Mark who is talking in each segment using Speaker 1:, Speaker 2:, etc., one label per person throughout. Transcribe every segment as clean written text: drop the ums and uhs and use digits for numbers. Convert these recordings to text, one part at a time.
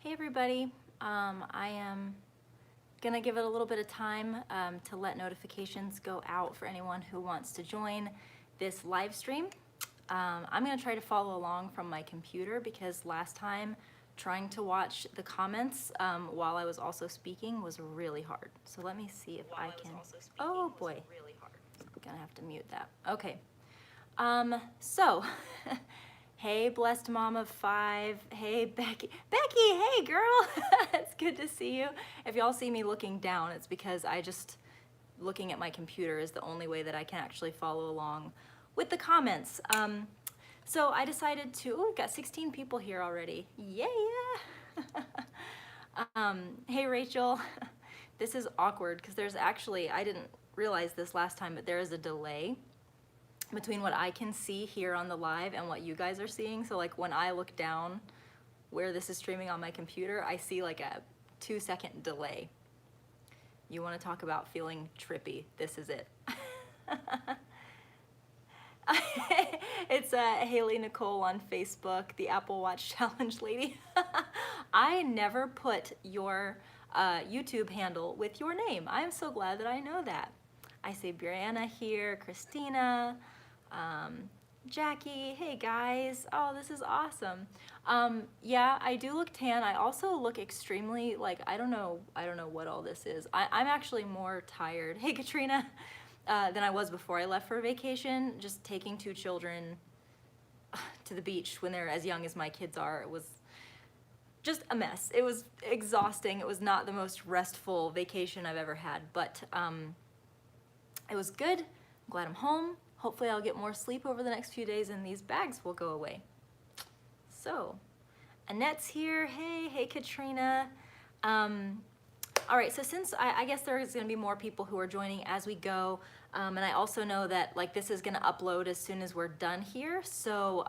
Speaker 1: Hey everybody, I am gonna give it a little bit of time to let notifications go out for anyone who wants to join this live stream. I'm gonna try to follow along from my computer because last time trying to watch the comments while I was also speaking was really hard. So let me see if I can, oh boy, gonna have to mute that. Okay, so hey, blessed mom of 5. Hey, Becky. Becky, hey, girl. It's good to see you. If y'all see me looking down, it's because looking at my computer is the only way that I can actually follow along with the comments. So I decided to, we've got 16 people here already. Yeah. Hey, Rachel. This is awkward because there's actually, I didn't realize this last time, but there is a delay between what I can see here on the live and what you guys are seeing. So like when I look down where this is streaming on my computer, I see like a 2-second delay. You want to talk about feeling trippy? This is it. It's Haley Nicole on Facebook, the Apple Watch Challenge lady. I never put your YouTube handle with your name. I am so glad that I know that. I see Brianna here, Christina, Jackie, hey guys, oh, this is awesome. Yeah, I do look tan. I also look extremely, like, I don't know what all this is. I'm actually more tired, hey Katrina, than I was before I left for vacation. Just taking 2 children to the beach when they're as young as my kids are, it was just a mess. It was exhausting. It was not the most restful vacation I've ever had, but it was good. I'm glad I'm home. Hopefully I'll get more sleep over the next few days and these bags will go away. So, Annette's here. Hey Katrina. All right, so since I guess there's gonna be more people who are joining as we go, and I also know that like this is gonna upload as soon as we're done here. So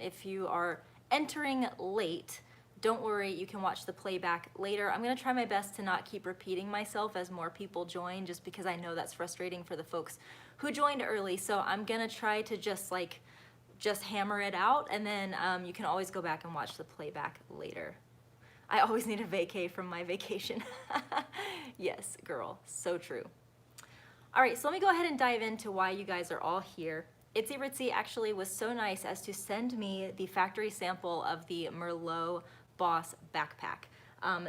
Speaker 1: if you are entering late, don't worry, you can watch the playback later. I'm gonna try my best to not keep repeating myself as more people join, just because I know that's frustrating for the folks who joined early. So I'm gonna try to just hammer it out, and then you can always go back and watch the playback later. I always need a vacay from my vacation. Yes, girl, so true. All right, so let me go ahead and dive into why you guys are all here. Itzy Ritzy actually was so nice as to send me the factory sample of the Merlot Boss backpack.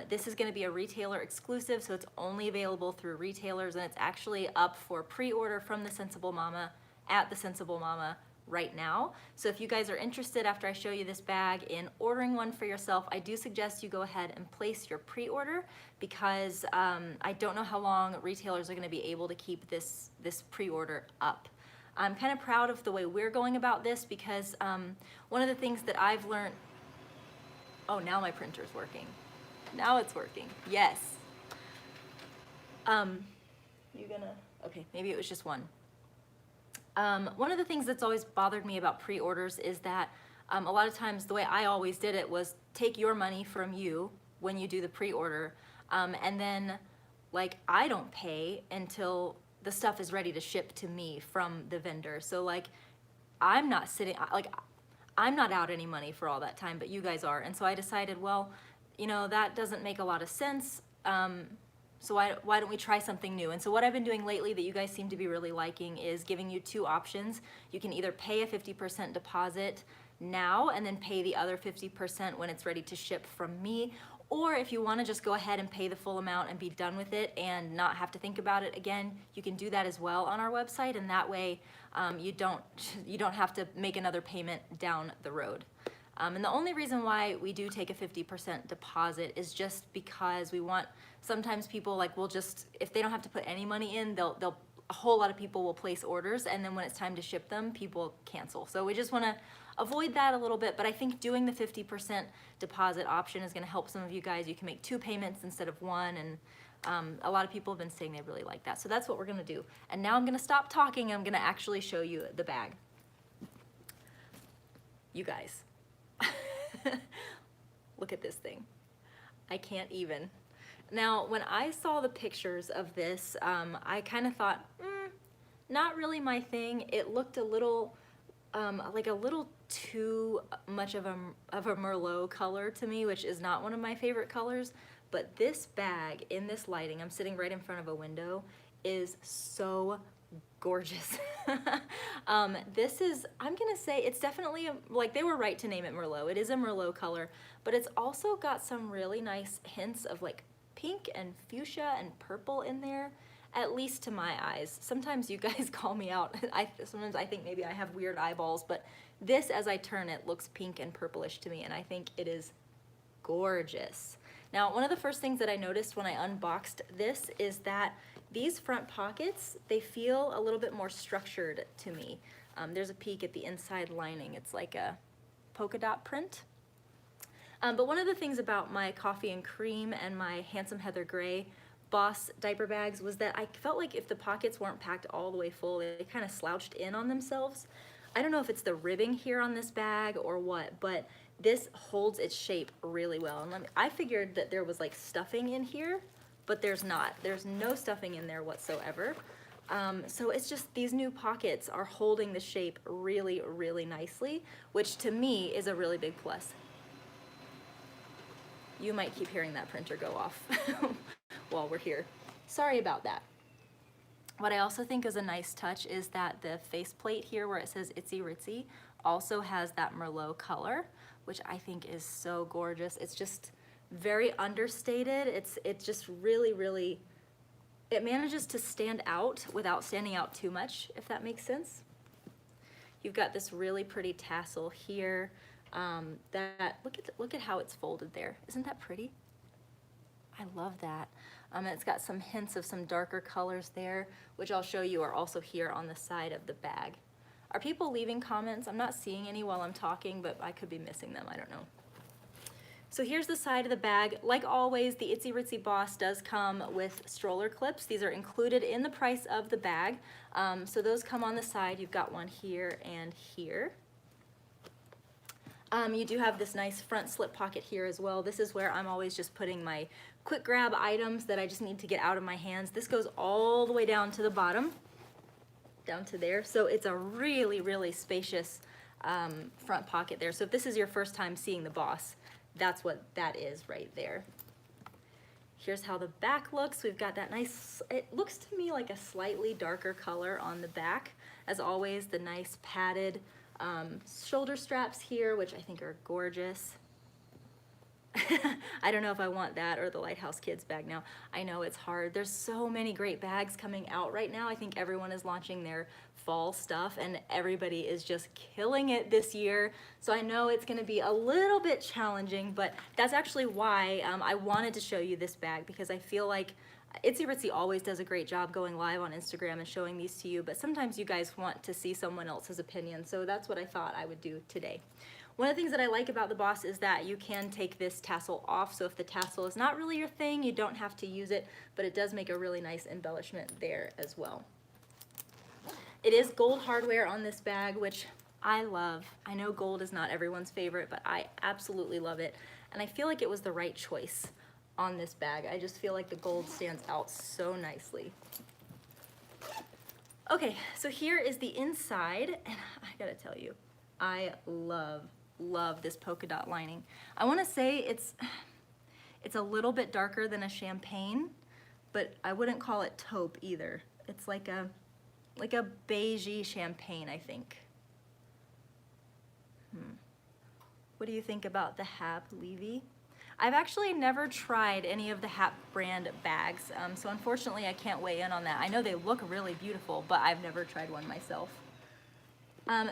Speaker 1: This is gonna be a retailer exclusive, so it's only available through retailers, and it's actually up for pre-order from The Sensible Mama at The Sensible Mama right now. So if you guys are interested after I show you this bag in ordering one for yourself, I do suggest you go ahead and place your pre-order, because I don't know how long retailers are gonna be able to keep this pre-order up. I'm kind of proud of the way we're going about this, because one of the things that I've learned, oh, now my printer's working. Now it's working, yes. Okay, maybe it was just one. One of the things that's always bothered me about pre-orders is that a lot of times the way I always did it was take your money from you when you do the pre-order, and then like I don't pay until the stuff is ready to ship to me from the vendor. So like I'm not out any money for all that time, but you guys are. And so I decided, well, you know, that doesn't make a lot of sense. So why don't we try something new? And so what I've been doing lately that you guys seem to be really liking is giving you 2 options. You can either pay a 50% deposit now and then pay the other 50% when it's ready to ship from me. Or if you want to just go ahead and pay the full amount and be done with it and not have to think about it again, you can do that as well on our website, and that way you don't have to make another payment down the road. And the only reason why we do take a 50% deposit is just because we want, sometimes people like will just, if they don't have to put any money in, a whole lot of people will place orders, and then when it's time to ship them, people cancel. So we just want to avoid that a little bit, but I think doing the 50% deposit option is going to help some of you guys. You can make 2 payments instead of 1, and a lot of people have been saying they really like that. So that's what we're going to do. And now I'm going to stop talking. I'm going to actually show you the bag. You guys. Look at this thing. I can't even. Now, when I saw the pictures of this, I kind of thought, not really my thing. It looked a little, like a little too much of a Merlot color to me, which is not one of my favorite colors. But this bag in this lighting, I'm sitting right in front of a window, is so gorgeous. This is, I'm gonna say it's definitely, like they were right to name it Merlot. It is a Merlot color, but it's also got some really nice hints of like pink and fuchsia and purple in there, at least to my eyes. Sometimes you guys call me out. Sometimes I think maybe I have weird eyeballs, but this, as I turn it, looks pink and purplish to me, and I think it is gorgeous. Now, one of the first things that I noticed when I unboxed this is that these front pockets, they feel a little bit more structured to me. There's a peek at the inside lining. It's like a polka dot print. But one of the things about my coffee and cream and my Handsome Heather Gray Boss diaper bags was that I felt like if the pockets weren't packed all the way full, they kind of slouched in on themselves. I don't know if it's the ribbing here on this bag or what, but this holds its shape really well. And I figured that there was like stuffing in here, but there's not. There's no stuffing in there whatsoever. So it's just these new pockets are holding the shape really, really nicely, which to me is a really big plus. You might keep hearing that printer go off while we're here. Sorry about that. What I also think is a nice touch is that the faceplate here where it says Itzy Ritzy also has that Merlot color, which I think is so gorgeous. It's just very understated. It's just really, really, it manages to stand out without standing out too much, if that makes sense. You've got this really pretty tassel here. Look at how it's folded there. Isn't that pretty? I love that. It's got some hints of some darker colors there, which I'll show you are also here on the side of the bag. Are people leaving comments? I'm not seeing any while I'm talking, but I could be missing them, I don't know. So here's the side of the bag. Like always, the Itzy Ritzy Boss does come with stroller clips. These are included in the price of the bag. So those come on the side. You've got one here and here. You do have this nice front slip pocket here as well. This is where I'm always just putting my quick grab items that I just need to get out of my hands. This goes all the way down to the bottom, down to there. So it's a really, really spacious front pocket there. So if this is your first time seeing the Boss, that's what that is right there. Here's how the back looks. We've got that nice, it looks to me like a slightly darker color on the back. As always, the nice padded shoulder straps here, which I think are gorgeous. I don't know if I want that or the Lighthouse Kids bag now. I know it's hard. There's so many great bags coming out right now. I think everyone is launching their fall stuff and everybody is just killing it this year. So I know it's gonna be a little bit challenging, but that's actually why I wanted to show you this bag, because I feel like Itzy Ritzy always does a great job going live on Instagram and showing these to you, but sometimes you guys want to see someone else's opinion, so that's what I thought I would do today. One of the things that I like about the Boss is that you can take this tassel off, so if the tassel is not really your thing, you don't have to use it, but it does make a really nice embellishment there as well. It is gold hardware on this bag, which I love. I know gold is not everyone's favorite, but I absolutely love it, and I feel like it was the right choice on this bag. I just feel like the gold stands out so nicely. Okay, so here is the inside, and I gotta tell you, I love this polka dot lining. I wanna say it's a little bit darker than a champagne, but I wouldn't call it taupe either. It's like a beigey champagne, I think. What do you think about the Hap Levy? I've actually never tried any of the Hap brand bags, so unfortunately I can't weigh in on that. I know they look really beautiful, but I've never tried one myself.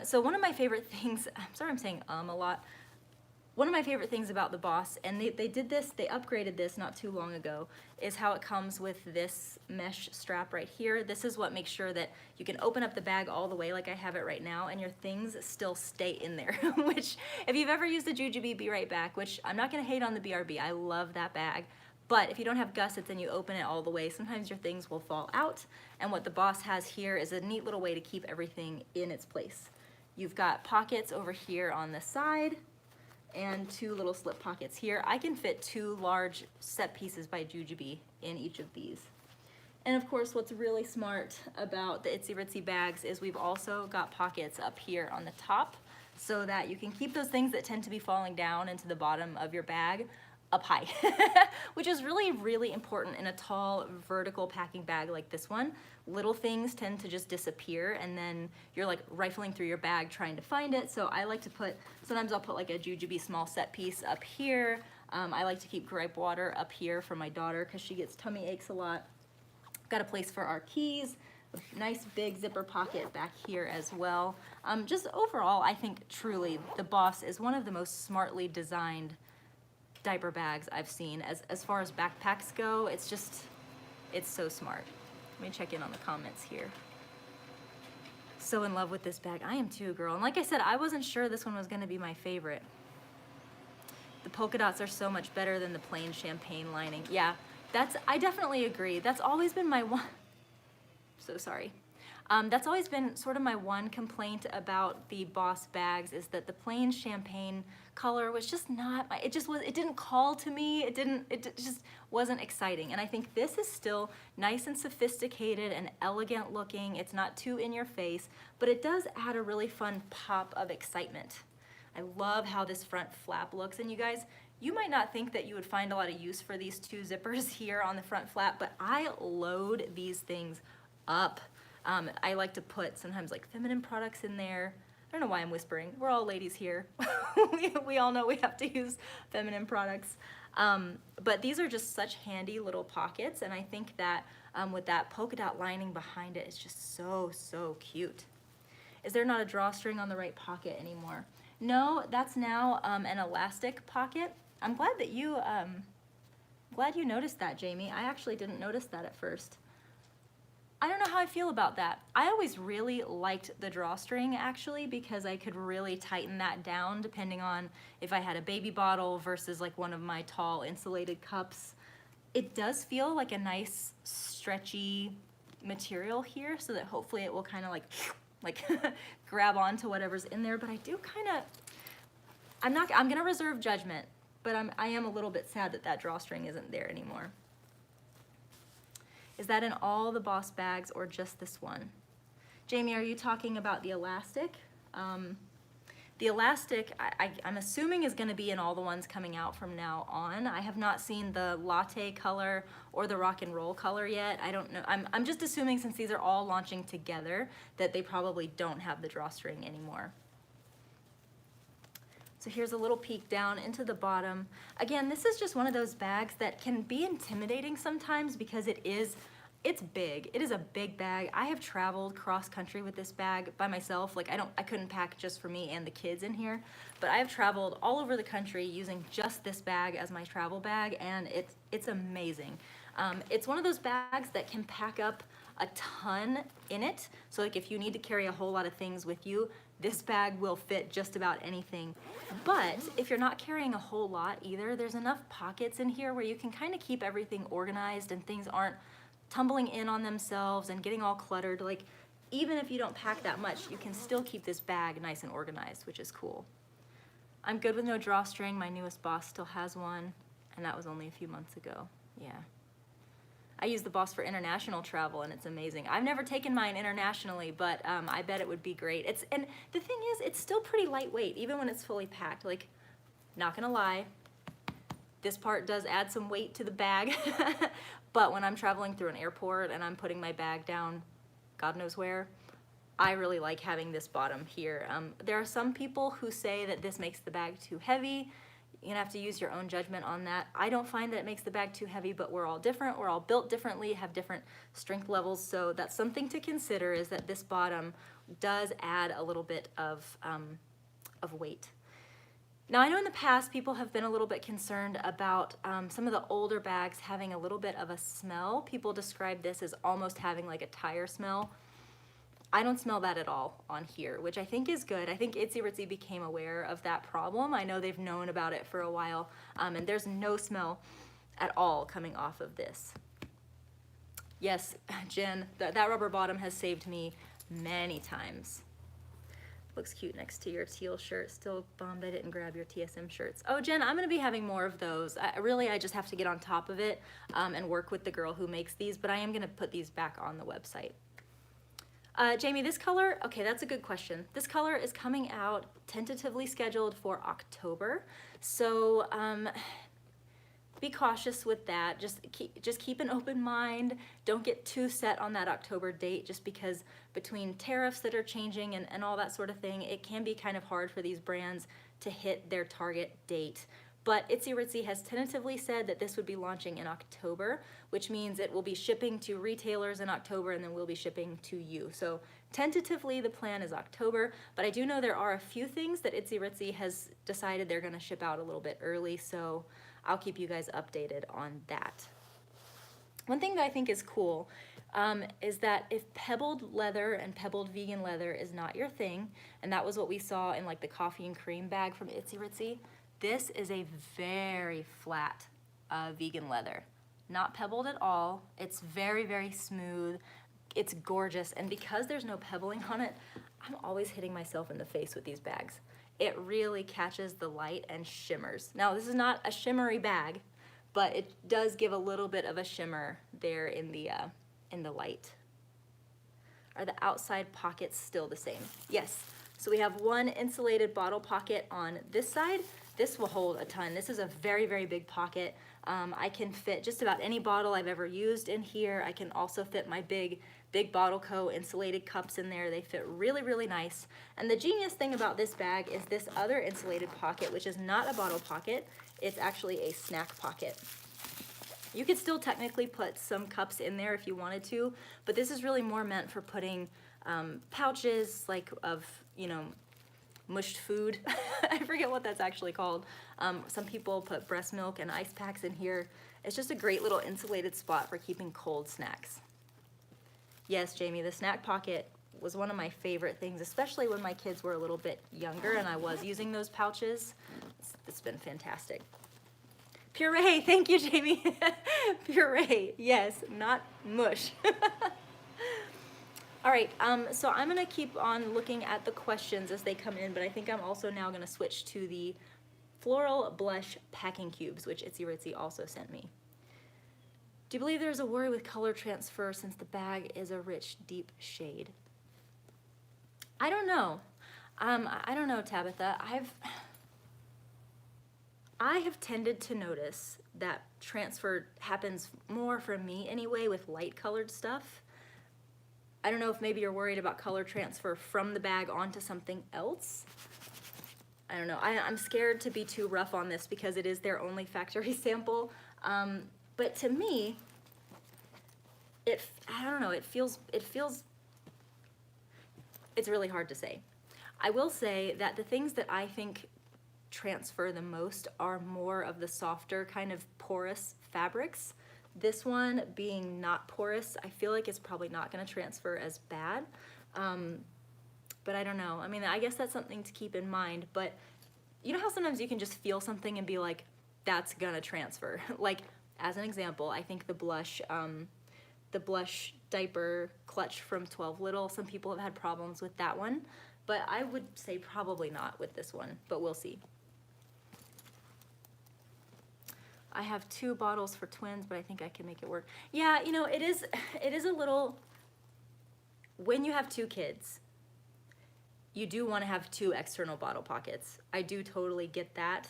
Speaker 1: So one of my favorite things, I'm sorry I'm saying a lot, one of my favorite things about the Boss, and they did this, they upgraded this not too long ago, is how it comes with this mesh strap right here. This is what makes sure that you can open up the bag all the way like I have it right now, and your things still stay in there, which if you've ever used the Jujubee Be Right Back, which I'm not gonna hate on the BRB, I love that bag, but if you don't have gussets and you open it all the way, sometimes your things will fall out, and what the Boss has here is a neat little way to keep everything in its place. You've got pockets over here on the side, and two little slip pockets here. I can fit 2 large set pieces by Jujubee in each of these. And of course, what's really smart about the Itzy Ritzy bags is we've also got pockets up here on the top. so that you can keep those things that tend to be falling down into the bottom of your bag up high, which is really, really important in a tall vertical packing bag like this one. Little things tend to just disappear, and then you're like rifling through your bag trying to find it. So I like to put, sometimes I'll put like a jujube small set piece up here. I like to keep gripe water up here for my daughter because she gets tummy aches a lot. Got a place for our keys, a nice big zipper pocket back here as well. Just overall, I think truly the Boss is one of the most smartly designed diaper bags I've seen. As far as backpacks go, it's so smart. Let me check in on the comments here. So in love with this bag. I am too, girl. And like I said, I wasn't sure this one was gonna be my favorite. The polka dots are so much better than the plain champagne lining. Yeah, I definitely agree. That's always been my one, so sorry. That's always been sort of my one complaint about the Boss bags, is that the plain champagne color was just not, it didn't call to me. It just wasn't exciting. And I think this is still nice and sophisticated and elegant looking. It's not too in your face, but it does add a really fun pop of excitement. I love how this front flap looks. And you guys, you might not think that you would find a lot of use for these two zippers here on the front flap, but I load these things up. I like to put sometimes like feminine products in there. I don't know why I'm whispering. We're all ladies here. we all know we have to use feminine products. But these are just such handy little pockets, and I think that with that polka dot lining behind it, it's just so, so cute. Is there not a drawstring on the right pocket anymore? No, that's now an elastic pocket. I'm glad that you noticed that, Jamie. I actually didn't notice that at first. I don't know how I feel about that. I always really liked the drawstring actually, because I could really tighten that down depending on if I had a baby bottle versus like one of my tall insulated cups. It does feel like a nice stretchy material here, so that hopefully it will kind of like grab onto whatever's in there. But I do kind of, I'm gonna reserve judgment, but I am a little bit sad that that drawstring isn't there anymore. Is that in all the Boss bags or just this one? Jamie, are you talking about the elastic? The elastic, I'm assuming is gonna be in all the ones coming out from now on. I have not seen the latte color or the rock and roll color yet. I don't know, I'm just assuming since these are all launching together that they probably don't have the drawstring anymore. So here's a little peek down into the bottom. Again, this is just one of those bags that can be intimidating sometimes because it's big. It is a big bag. I have traveled cross country with this bag by myself. Like I couldn't pack just for me and the kids in here, but I have traveled all over the country using just this bag as my travel bag, and it's amazing. It's one of those bags that can pack up a ton in it. So like if you need to carry a whole lot of things with you, this bag will fit just about anything. But if you're not carrying a whole lot either, there's enough pockets in here where you can kind of keep everything organized and things aren't tumbling in on themselves and getting all cluttered. Like even if you don't pack that much, you can still keep this bag nice and organized, which is cool. I'm good with no drawstring. My newest Boss still has one, and that was only a few months ago. Yeah. I use the Boss for international travel, and it's amazing. I've never taken mine internationally, but I bet it would be great. And the thing is, it's still pretty lightweight, even when it's fully packed. Like, not gonna lie, this part does add some weight to the bag, but when I'm traveling through an airport and I'm putting my bag down, God knows where, I really like having this bottom here. There are some people who say that this makes the bag too heavy. You're gonna have to use your own judgment on that. I don't find that it makes the bag too heavy, but we're all different. We're all built differently, have different strength levels. So that's something to consider, is that this bottom does add a little bit of weight. Now I know in the past people have been a little bit concerned about some of the older bags having a little bit of a smell. People describe this as almost having like a tire smell. I don't smell that at all on here, which I think is good. I think Itzy Ritzy became aware of that problem. I know they've known about it for a while, and there's no smell at all coming off of this. Yes, Jen, that rubber bottom has saved me many times. Looks cute next to your teal shirt. Still bummed I didn't grab your TSM shirts. Oh, Jen, I'm gonna be having more of those. I just have to get on top of it and work with the girl who makes these, but I am gonna put these back on the website. Jamie, this color, okay, that's a good question. This color is coming out tentatively scheduled for October. So be cautious with that. Just keep an open mind. Don't get too set on that October date, just because between tariffs that are changing and all that sort of thing, it can be kind of hard for these brands to hit their target date. But Itzy Ritzy has tentatively said that this would be launching in October, which means it will be shipping to retailers in October, and then we'll be shipping to you. So tentatively the plan is October, but I do know there are a few things that Itzy Ritzy has decided they're gonna ship out a little bit early, so I'll keep you guys updated on that. One thing that I think is cool is that if pebbled leather and pebbled vegan leather is not your thing, and that was what we saw in like the coffee and cream bag from Itzy Ritzy, this is a very flat vegan leather. Not pebbled at all. It's very, very smooth. It's gorgeous, and because there's no pebbling on it, I'm always hitting myself in the face with these bags. It really catches the light and shimmers. Now, this is not a shimmery bag, but it does give a little bit of a shimmer there in the light. Are the outside pockets still the same? Yes. So we have one insulated bottle pocket on this side. This will hold a ton. This is a very, very big pocket. I can fit just about any bottle I've ever used in here. I can also fit my big Bottle Co. insulated cups in there. They fit really, really nice. And the genius thing about this bag is this other insulated pocket, which is not a bottle pocket. It's actually a snack pocket. You could still technically put some cups in there if you wanted to, but this is really more meant for putting pouches like of, you know, mushed food. I forget what that's actually called. Some people put breast milk and ice packs in here. It's just a great little insulated spot for keeping cold snacks. Yes, Jamie, the snack pocket was one of my favorite things, especially when my kids were a little bit younger and I was using those pouches. It's been fantastic. Puree, thank you, Jamie. Puree, yes, not mush. All right, so I'm gonna keep on looking at the questions as they come in, but I think I'm also now gonna switch to the Floral Blush Packing Cubes, which Itzy Ritzy also sent me. Do you believe there's a worry with color transfer since the bag is a rich, deep shade? I don't know. I don't know, Tabitha. I have tended to notice that transfer happens more for me anyway with light colored stuff. I don't know if maybe you're worried about color transfer from the bag onto something else. I don't know. I'm scared to be too rough on this because it is their only factory sample. But to me, I don't know, it feels, it's really hard to say. I will say that the things that I think transfer the most are more of the softer kind of porous fabrics. This one being not porous, I feel like it's probably not gonna transfer as bad. But I don't know. I mean, I guess that's something to keep in mind, but you know how sometimes you can just feel something and be like, that's gonna transfer. Like, as an example, I think the blush diaper clutch from 12 Little, some people have had problems with that one, but I would say probably not with this one, but we'll see. I have 2 bottles for twins, but I think I can make it work. Yeah, you know, it is a little, when you have 2 kids, you do want to have 2 external bottle pockets. I do totally get that.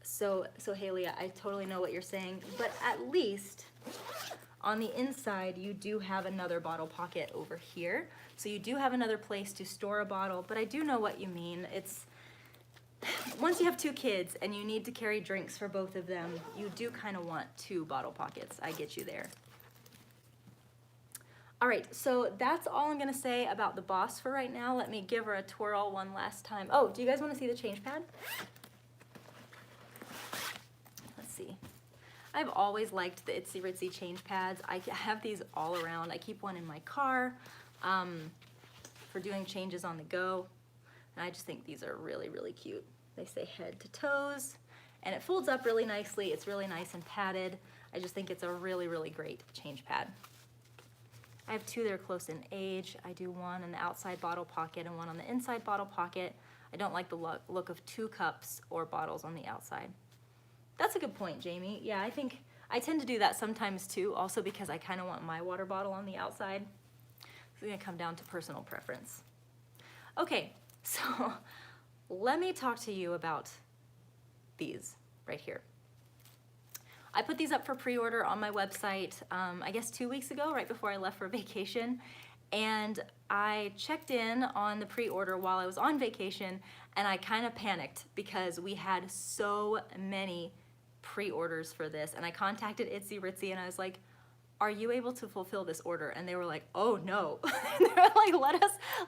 Speaker 1: So Haley, I totally know what you're saying, but at least on the inside, you do have another bottle pocket over here. So you do have another place to store a bottle, but I do know what you mean. It's, once you have 2 kids and you need to carry drinks for both of them, you do kind of want 2 bottle pockets. I get you there. All right, so that's all I'm gonna say about the Boss for right now. Let me give her a twirl one last time. Oh, do you guys wanna see the change pad? Let's see. I've always liked the Itzy Ritzy change pads. I have these all around. I keep one in my car for doing changes on the go. And I just think these are really, really cute. They say head to toes, and it folds up really nicely. It's really nice and padded. I just think it's a really, really great change pad. I have 2 that are close in age. I do one in the outside bottle pocket and one on the inside bottle pocket. I don't like the look of 2 cups or bottles on the outside. That's a good point, Jamie. Yeah, I think I tend to do that sometimes too, also because I kind of want my water bottle on the outside. It's gonna come down to personal preference. Okay, so let me talk to you about these right here. I put these up for pre-order on my website, I guess 2 weeks ago, right before I left for vacation. And I checked in on the pre-order while I was on vacation, and I kind of panicked because we had so many pre-orders for this. And I contacted Itzy Ritzy and I was like, are you able to fulfill this order? And they were like, oh no. They were like,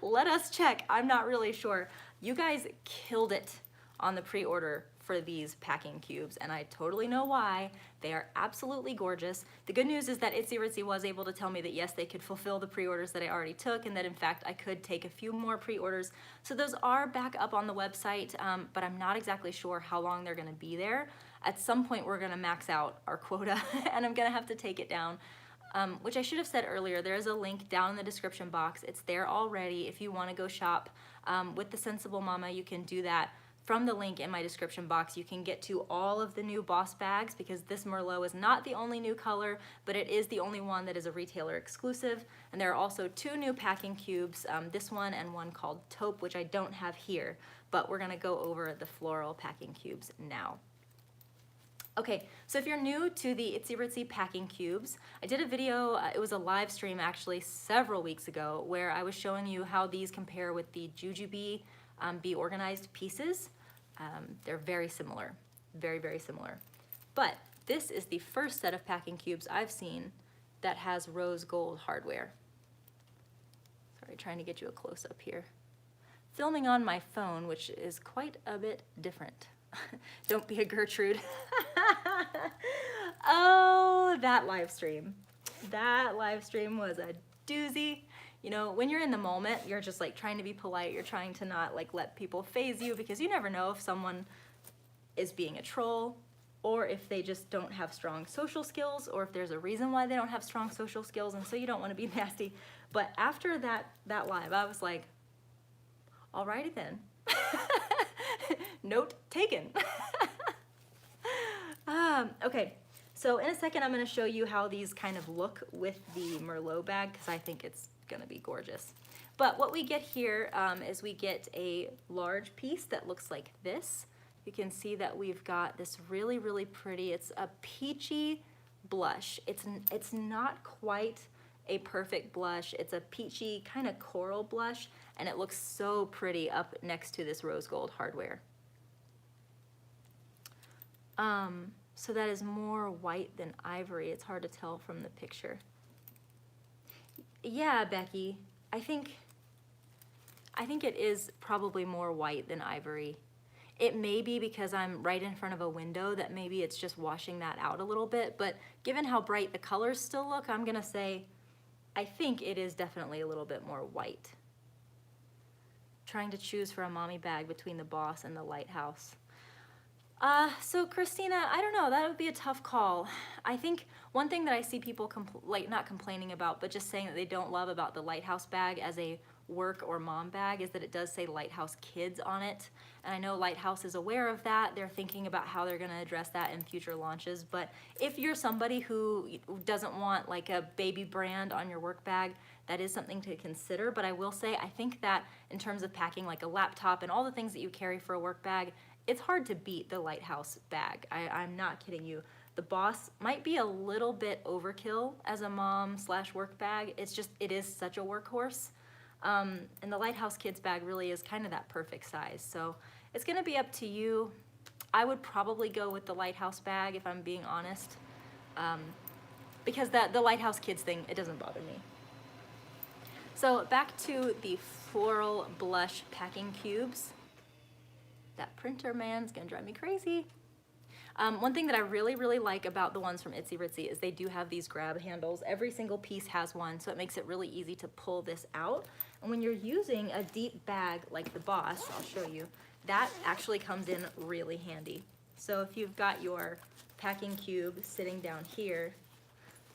Speaker 1: let us check. I'm not really sure. You guys killed it on the pre-order for these packing cubes, and I totally know why. They are absolutely gorgeous. The good news is that Itzy Ritzy was able to tell me that yes, they could fulfill the pre-orders that I already took, and that in fact I could take a few more pre-orders. So those are back up on the website, but I'm not exactly sure how long they're gonna be there. At some point we're gonna max out our quota and I'm gonna have to take it down. Which I should have said earlier, there is a link down in the description box. It's there already. If you wanna go shop with the Sensible Mama, you can do that. From the link in my description box, you can get to all of the new Boss bags because this Merlot is not the only new color, but it is the only one that is a retailer exclusive. And there are also 2 new packing cubes, this one and one called Taupe, which I don't have here, but we're gonna go over the Floral packing cubes now. Okay, so if you're new to the Itzy Ritzy packing cubes, I did a video, it was a live stream actually several weeks ago, where I was showing you how these compare with the Jujube Be Organized pieces. They're very similar, very, very similar. But this is the first set of packing cubes I've seen that has rose gold hardware. Sorry, trying to get you a close-up here. Filming on my phone, which is quite a bit different. Don't be a Gertrude. Oh, that live stream. That live stream was a doozy. You know, when you're in the moment, you're just like trying to be polite. You're trying to not like let people faze you because you never know if someone is being a troll or if they just don't have strong social skills or if there's a reason why they don't have strong social skills, and so you don't want to be nasty. But after that live, I was like, alrighty then. Note taken. Okay, so in a second I'm going to show you how these kind of look with the Merlot bag because I think it's going to be gorgeous. But what we get here is we get a large piece that looks like this. You can see that we've got this really, really pretty, it's a peachy blush. It's not quite a perfect blush. It's a peachy kind of coral blush, and it looks so pretty up next to this rose gold hardware. So that is more white than ivory. It's hard to tell from the picture. Yeah, Becky, I think it is probably more white than ivory. It may be because I'm right in front of a window that maybe it's just washing that out a little bit, but given how bright the colors still look, I'm gonna say I think it is definitely a little bit more white. Trying to choose for a mommy bag between the Boss and the Lighthouse. So Christina, I don't know, that would be a tough call. I think one thing that I see people not complaining about, but just saying that they don't love about the Lighthouse bag as a work or mom bag is that it does say Lighthouse Kids on it. And I know Lighthouse is aware of that. They're thinking about how they're gonna address that in future launches. But if you're somebody who doesn't want like a baby brand on your work bag, that is something to consider. But I will say, I think that in terms of packing like a laptop and all the things that you carry for a work bag, it's hard to beat the Lighthouse bag. I'm not kidding you. The Boss might be a little bit overkill as a mom/work bag. It is such a workhorse. And the Lighthouse Kids bag really is kind of that perfect size. So it's gonna be up to you. I would probably go with the Lighthouse bag if I'm being honest. Because the Lighthouse Kids thing, it doesn't bother me. So back to the Floral blush packing cubes. That printer man's gonna drive me crazy. One thing that I really, really like about the ones from Itzy Ritzy is they do have these grab handles. Every single piece has one, so it makes it really easy to pull this out. And when you're using a deep bag like the Boss, I'll show you, that actually comes in really handy. So if you've got your packing cube sitting down here,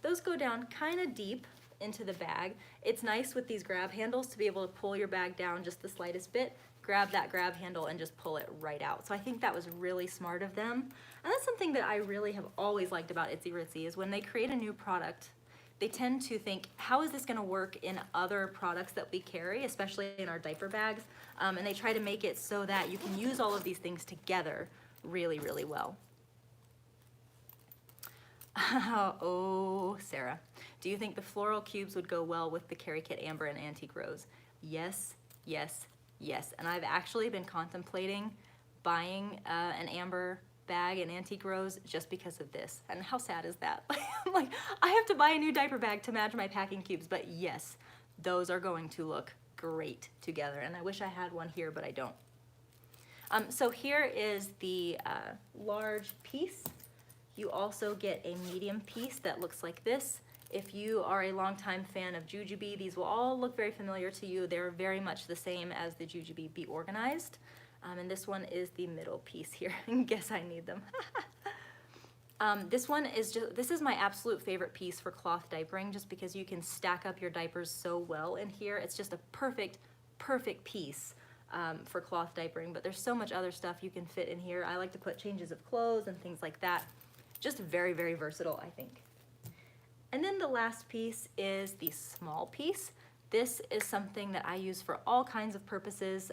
Speaker 1: those go down kind of deep into the bag. It's nice with these grab handles to be able to pull your bag down just the slightest bit, grab that grab handle and just pull it right out. So I think that was really smart of them. And that's something that I really have always liked about Itzy Ritzy is when they create a new product, they tend to think, how is this gonna work in other products that we carry, especially in our diaper bags? And they try to make it so that you can use all of these things together really, really well. Oh, Sarah, do you think the floral cubes would go well with the Carry Kit Amber and Antique Rose? Yes, yes, yes. And I've actually been contemplating buying an amber bag and Antique Rose just because of this. And how sad is that? I'm like, I have to buy a new diaper bag to match my packing cubes, but yes, those are going to look great together. And I wish I had one here, but I don't. So here is the large piece. You also get a medium piece that looks like this. If you are a longtime fan of Jujube, these will all look very familiar to you. They're very much the same as the Jujube Be Organized. And this one is the middle piece here. Guess I need them. This one is this is my absolute favorite piece for cloth diapering, just because you can stack up your diapers so well in here. It's just a perfect, perfect piece for cloth diapering, but there's so much other stuff you can fit in here. I like to put changes of clothes and things like that. Just very, very versatile, I think. And then the last piece is the small piece. This is something that I use for all kinds of purposes.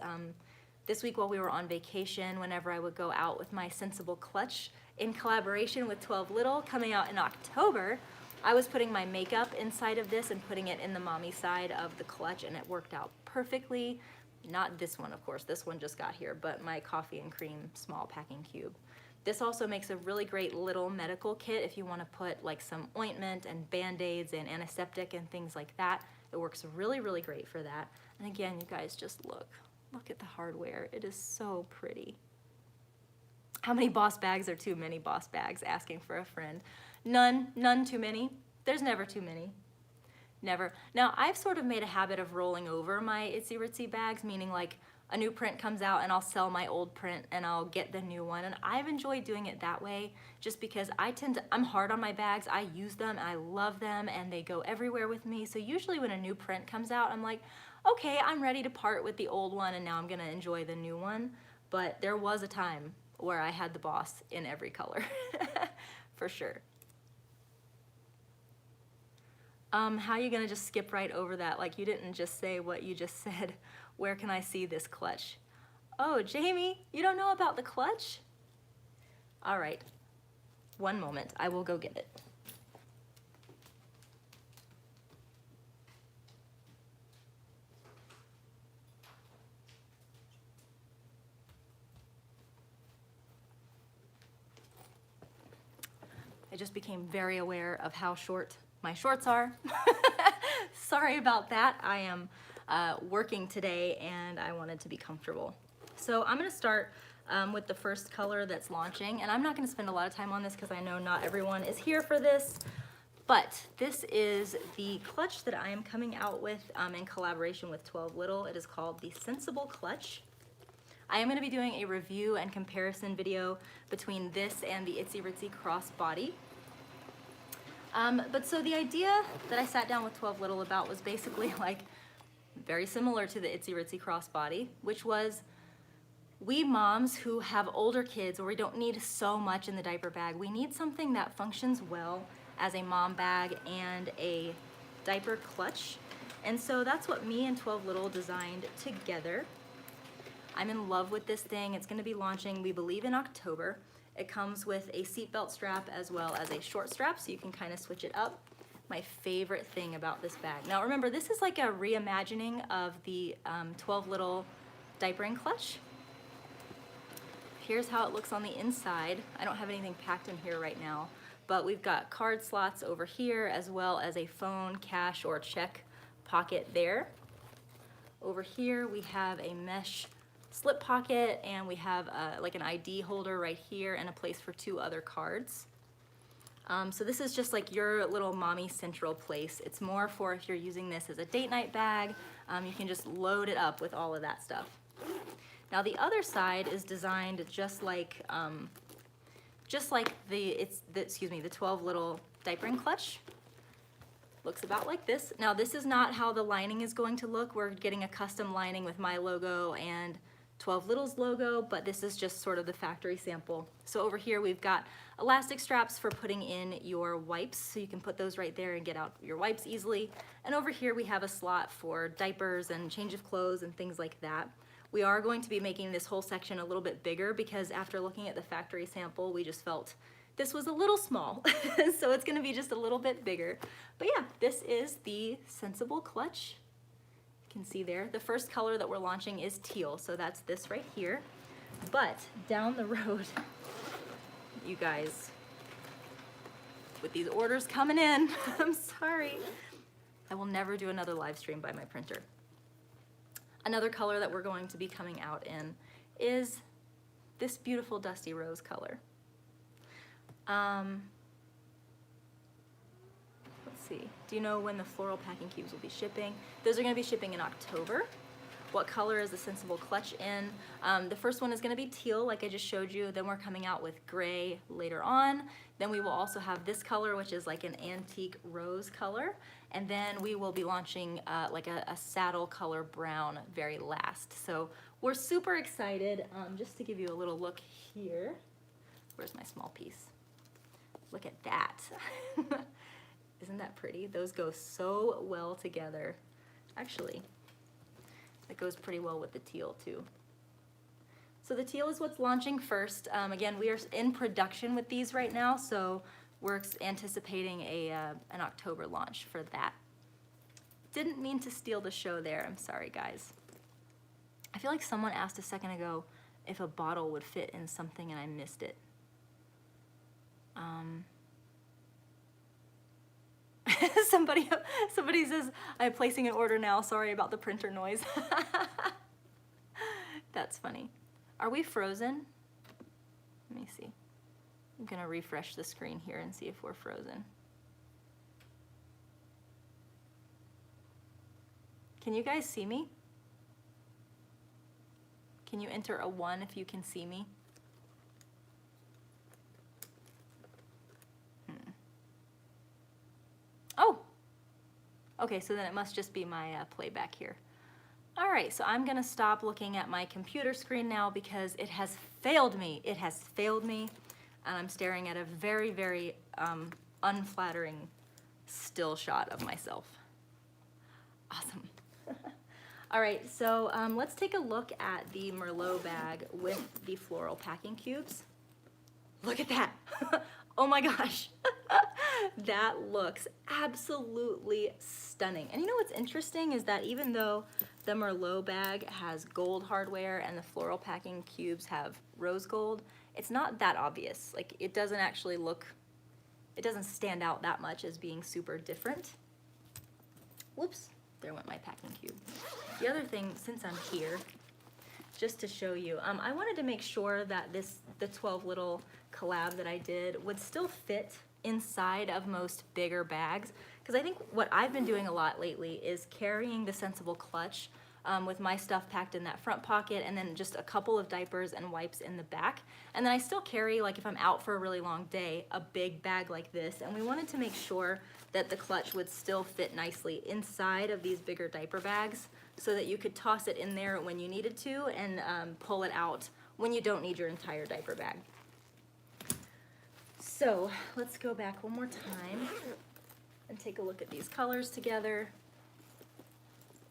Speaker 1: This week while we were on vacation, whenever I would go out with my Sensible Clutch in collaboration with 12 Little, coming out in October, I was putting my makeup inside of this and putting it in the mommy side of the clutch, and it worked out perfectly. Not this one, of course, this one just got here, but my coffee and cream small packing cube. This also makes a really great little medical kit if you want to put like some ointment and Band-Aids and antiseptic and things like that. It works really, really great for that. And again, you guys just look at the hardware. It is so pretty. How many boss bags are too many boss bags? Asking for a friend. None too many. There's never too many. Never. Now, I've sort of made a habit of rolling over my Itzy Ritzy bags, meaning like a new print comes out and I'll sell my old print and I'll get the new one. And I've enjoyed doing it that way just because I'm hard on my bags. I use them, I love them, and they go everywhere with me. So usually when a new print comes out, I'm like, okay, I'm ready to part with the old one and now I'm gonna enjoy the new one. But there was a time where I had the boss in every color, for sure. How are you gonna just skip right over that? Like you didn't just say what you just said. Where can I see this clutch? Oh, Jamie, you don't know about the clutch? All right, one moment, I will go get it. I just became very aware of how short my shorts are. Sorry about that. I am working today and I wanted to be comfortable. So I'm gonna start with the first color that's launching, and I'm not gonna spend a lot of time on this because I know not everyone is here for this, but this is the clutch that I am coming out with in collaboration with 12 Little. It is called the Sensible Clutch. I am gonna be doing a review and comparison video between this and the Itzy Ritzy Crossbody. But so the idea that I sat down with 12 Little about was basically like very similar to the Itzy Ritzy Crossbody, which was we moms who have older kids or we don't need so much in the diaper bag, we need something that functions well as a mom bag and a diaper clutch. And so that's what me and 12 Little designed together. I'm in love with this thing. It's gonna be launching, we believe, in October. It comes with a seatbelt strap as well as a short strap, so you can kind of switch it up. My favorite thing about this bag. Now remember, this is like a reimagining of the 12 Little diapering clutch. Here's how it looks on the inside. I don't have anything packed in here right now, but we've got card slots over here as well as a phone, cash, or check pocket there. Over here we have a mesh slip pocket, and we have like an ID holder right here and a place for 2 other cards. So this is just like your little mommy central place. It's more for if you're using this as a date night bag, you can just load it up with all of that stuff. Now the other side is designed just like the 12 Little diapering clutch. Looks about like this. Now this is not how the lining is going to look. We're getting a custom lining with my logo and 12 Littles logo, but this is just sort of the factory sample. So over here we've got elastic straps for putting in your wipes, so you can put those right there and get out your wipes easily. And over here we have a slot for diapers and change of clothes and things like that. We are going to be making this whole section a little bit bigger because after looking at the factory sample, we just felt this was a little small. So it's gonna be just a little bit bigger. But yeah, this is the Sensible Clutch. You can see there, the first color that we're launching is teal, so that's this right here. But down the road, you guys, with these orders coming in, I'm sorry, I will never do another live stream by my printer. Another color that we're going to be coming out in is this beautiful dusty rose color. Let's see, do you know when the floral packing cubes will be shipping? Those are gonna be shipping in October. What color is the Sensible Clutch in? The first one is gonna be teal, like I just showed you. Then we're coming out with gray later on. Then we will also have this color, which is like an antique rose color. And then we will be launching like a saddle color brown very last. So we're super excited. Just to give you a little look here. Where's my small piece? Look at that. Isn't that pretty? Those go so well together. Actually, it goes pretty well with the teal too. So the teal is what's launching first. Again, we are in production with these right now, so we're anticipating an October launch for that. Didn't mean to steal the show there, I'm sorry guys. I feel like someone asked a second ago if a bottle would fit in something and I missed it. Somebody says, I'm placing an order now, sorry about the printer noise. That's funny. Are we frozen? Let me see. I'm gonna refresh the screen here and see if we're frozen. Can you guys see me? Can you enter a 1 if you can see me? Oh, okay, so then it must just be my playback here. All right, so I'm gonna stop looking at my computer screen now because it has failed me. It has failed me, and I'm staring at a very, very unflattering still shot of myself. Awesome. All right, so let's take a look at the Merlot bag with the floral packing cubes. Look at that. Oh my gosh. That looks absolutely stunning. And you know what's interesting is that even though the Merlot bag has gold hardware and the floral packing cubes have rose gold, it's not that obvious. Like, it doesn't actually look, it doesn't stand out that much as being super different. Whoops, there went my packing cube. The other thing, since I'm here, just to show you, I wanted to make sure that the 12 Little collab that I did would still fit inside of most bigger bags, because I think what I've been doing a lot lately is carrying the Sensible Clutch with my stuff packed in that front pocket and then just a couple of diapers and wipes in the back. And then I still carry, like if I'm out for a really long day, a big bag like this. And we wanted to make sure that the clutch would still fit nicely inside of these bigger diaper bags so that you could toss it in there when you needed to and pull it out when you don't need your entire diaper bag. So let's go back one more time and take a look at these colors together.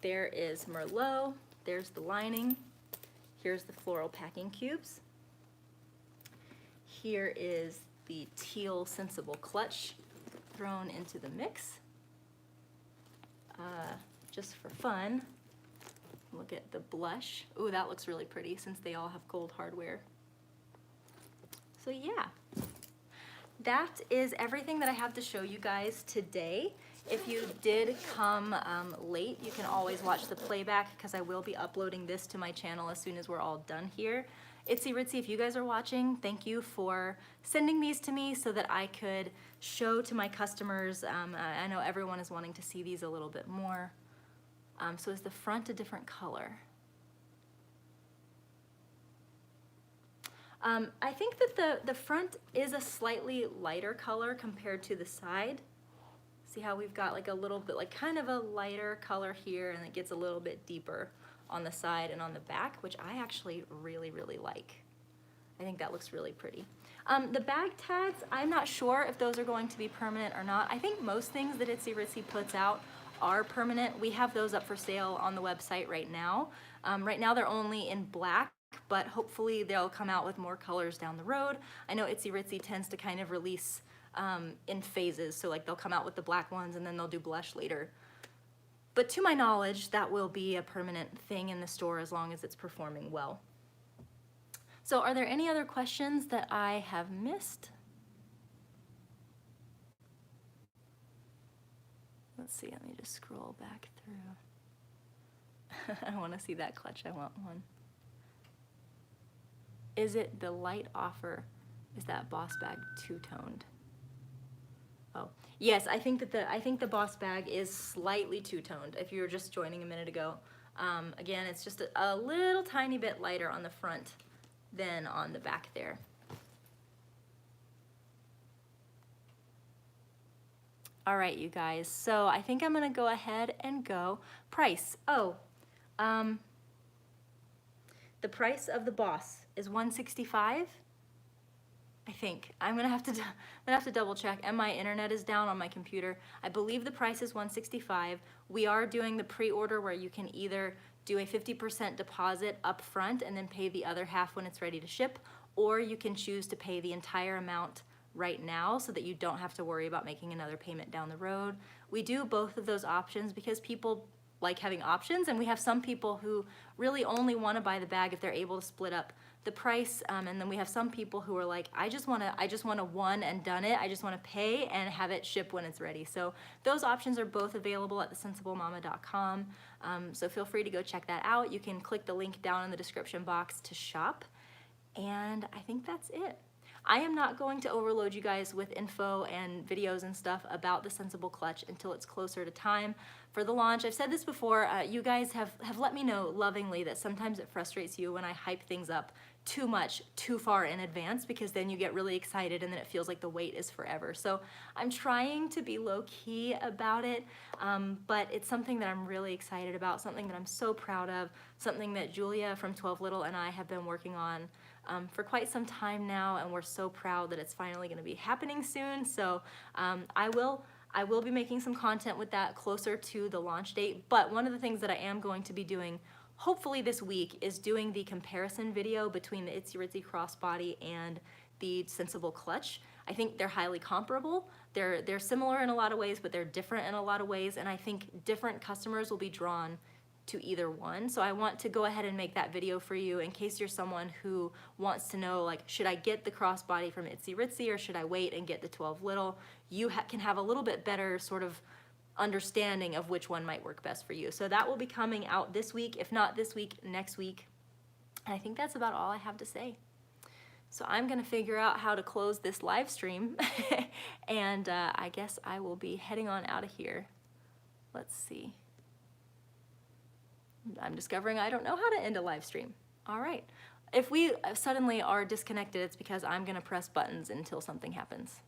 Speaker 1: There is Merlot, there's the lining, here's the floral packing cubes. Here is the teal Sensible Clutch thrown into the mix. Just for fun, look at the blush. Ooh, that looks really pretty since they all have gold hardware. So yeah, that is everything that I have to show you guys today. If you did come late, you can always watch the playback because I will be uploading this to my channel as soon as we're all done here. Itzy Ritzy, if you guys are watching, thank you for sending these to me so that I could show to my customers. I know everyone is wanting to see these a little bit more. So is the front a different color? I think that the front is a slightly lighter color compared to the side. See how we've got like a little bit, like kind of a lighter color here, and it gets a little bit deeper on the side and on the back, which I actually really, really like. I think that looks really pretty. The bag tags, I'm not sure if those are going to be permanent or not. I think most things that Itzy Ritzy puts out are permanent. We have those up for sale on the website right now. Right now they're only in black, but hopefully they'll come out with more colors down the road. I know Itzy Ritzy tends to kind of release in phases, so like they'll come out with the black ones and then they'll do blush later. But to my knowledge, that will be a permanent thing in the store as long as it's performing well. So are there any other questions that I have missed? Let's see, let me just scroll back through. I want to see that clutch, I want one. Is it the light offer? Is that Boss Bag two-toned? Oh, yes, I think the Boss Bag is slightly two-toned if you were just joining a minute ago. Again, it's just a little tiny bit lighter on the front than on the back there. All right, you guys, so I think I'm gonna go ahead and go price. Oh, the price of the Boss is $165. I think I'm gonna have to double check, and my internet is down on my computer. I believe the price is $165. We are doing the pre-order where you can either do a 50% deposit up front and then pay the other half when it's ready to ship, or you can choose to pay the entire amount right now so that you don't have to worry about making another payment down the road. We do both of those options because people like having options, and we have some people who really only want to buy the bag if they're able to split up the price, and then we have some people who are like, I just want to one and done it. I just want to pay and have it ship when it's ready. So those options are both available at thesensiblemama.com. So feel free to go check that out. You can click the link down in the description box to shop, and I think that's it. I am not going to overload you guys with info and videos and stuff about the Sensible Clutch until it's closer to time for the launch. I've said this before, you guys have let me know lovingly that sometimes it frustrates you when I hype things up too much, too far in advance, because then you get really excited and then it feels like the wait is forever. So I'm trying to be low-key about it, but it's something that I'm really excited about, something that I'm so proud of, something that Julia from 12 Little and I have been working on for quite some time now, and we're so proud that it's finally going to be happening soon. So I will be making some content with that closer to the launch date, but one of the things that I am going to be doing hopefully this week is doing the comparison video between the Itzy Ritzy crossbody and the Sensible Clutch. I think they're highly comparable. They're similar in a lot of ways, but they're different in a lot of ways, and I think different customers will be drawn to either one. So I want to go ahead and make that video for you in case you're someone who wants to know, like, should I get the crossbody from Itzy Ritzy or should I wait and get the 12 Little? You can have a little bit better sort of understanding of which one might work best for you. So that will be coming out this week, if not this week, next week. And I think that's about all I have to say. So I'm gonna figure out how to close this live stream and I guess I will be heading on out of here. Let's see. I'm discovering I don't know how to end a live stream. All right. If we suddenly are disconnected, it's because I'm gonna press buttons until something happens.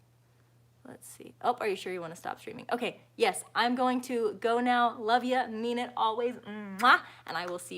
Speaker 1: Let's see. Oh, are you sure you want to stop streaming? Okay, yes, I'm going to go now. Love ya, mean it always. Mwah! And I will see you guys.